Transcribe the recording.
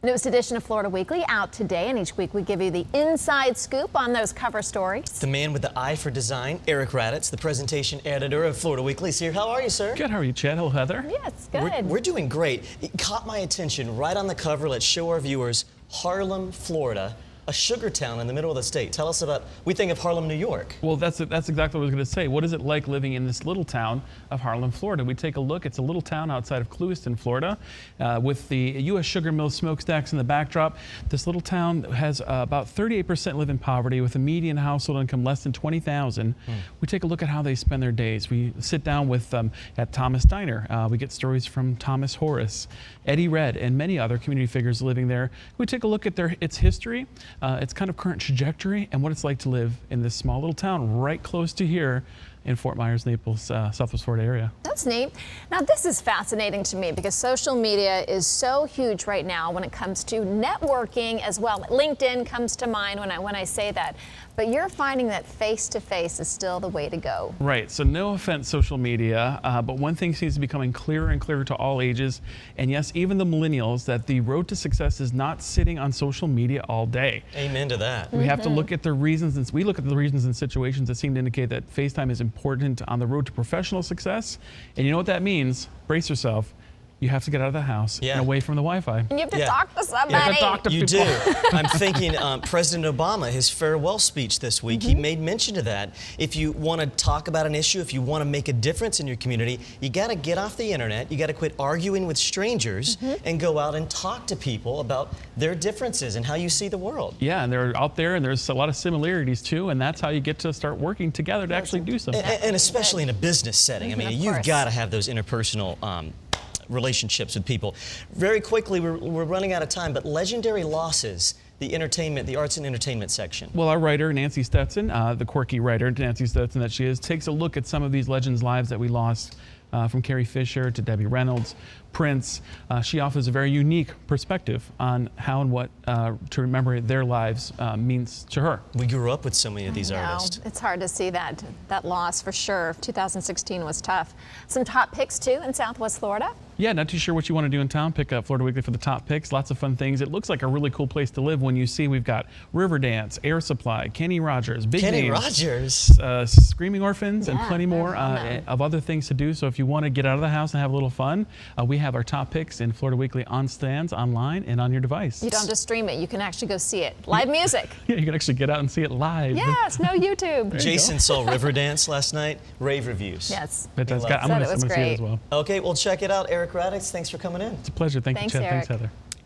Newest edition of Florida Weekly out today, and each week we give you the inside scoop on those cover stories. The man with the eye for design, Eric Raddatz, the presentation editor of Florida Weekly, is here. How are you, sir? Good. How are you, Chad? Hello, Heather. Yes, good. We're doing great. It caught my attention right on the cover. Let's show our viewers Harlem, Florida, a sugar town in the middle of the state. Tell us about, we think of Harlem, New York. Well, that's exactly what I was going to say. What is it like living in this little town of Harlem, Florida? We take a look. It's a little town outside of Clewiston, Florida, with the U.S. sugar mill smokestacks in the backdrop. This little town has about 38% live in poverty, with a median household income less than $20,000. We take a look at how they spend their days. We sit down with at Thomas Diner. We get stories from Thomas Horace, Eddie Red, and many other community figures living there. We take a look at its history, its kind of current trajectory, and what it's like to live in this small little town right close to here in Fort Myers, Naples, Southwest Florida area. That's neat. Now, this is fascinating to me because social media is so huge right now when it comes to networking as well. LinkedIn comes to mind when I say that. But you're finding that face-to-face is still the way to go. Right. So no offense, social media, but one thing seems to be becoming clearer and clearer to all ages, and yes, even the millennials, that the road to success is not sitting on social media all day. Amen to that. We have to look at the reasons, and we look at the reasons and situations that seem to indicate that FaceTime is important on the road to professional success. And you know what that means? Brace yourself. You have to get out of the house and away from the Wi-Fi. And you have to talk to somebody. You have to talk to people. You do. I'm thinking President Obama, his farewell speech this week, he made mention to that. If you want to talk about an issue, if you want to make a difference in your community, you got to get off the internet. You got to quit arguing with strangers and go out and talk to people about their differences and how you see the world. Yeah, and they're out there, and there's a lot of similarities too, and that's how you get to start working together to actually do something. And especially in a business setting. I mean, you've got to have those interpersonal relationships with people. Very quickly, we're running out of time, but legendary losses, the arts and entertainment section. Well, our writer, Nancy Stetson, the quirky writer, Nancy Stetson that she is, takes a look at some of these legends' lives that we lost, from Carrie Fisher to Debbie Reynolds, Prince. She offers a very unique perspective on how and what to remember their lives means to her. We grew up with so many of these artists. It's hard to see that loss for sure. 2016 was tough. Some top picks too in Southwest Florida. Yeah, not too sure what you want to do in town. Pick up Florida Weekly for the top picks. Lots of fun things. It looks like a really cool place to live when you see we've got Riverdance, Air Supply, Kenny Rogers, big Kenny names, Rogers, Screaming Orphans, and plenty more of other things to do. So if you want to get out of the house and have a little fun, we have our top picks in Florida Weekly on stands, online, and on your device. You don't just stream it. You can actually go see it. Live music. Yeah, you can actually get out and see it live. Yes, no YouTube. Jason saw Riverdance last night. Rave reviews. Yes. I'm going to see it as well. Okay, well, check it out. Eric Raddatz, thanks for coming in. It's a pleasure. Thank you, Chad. Eric. Thanks, Heather.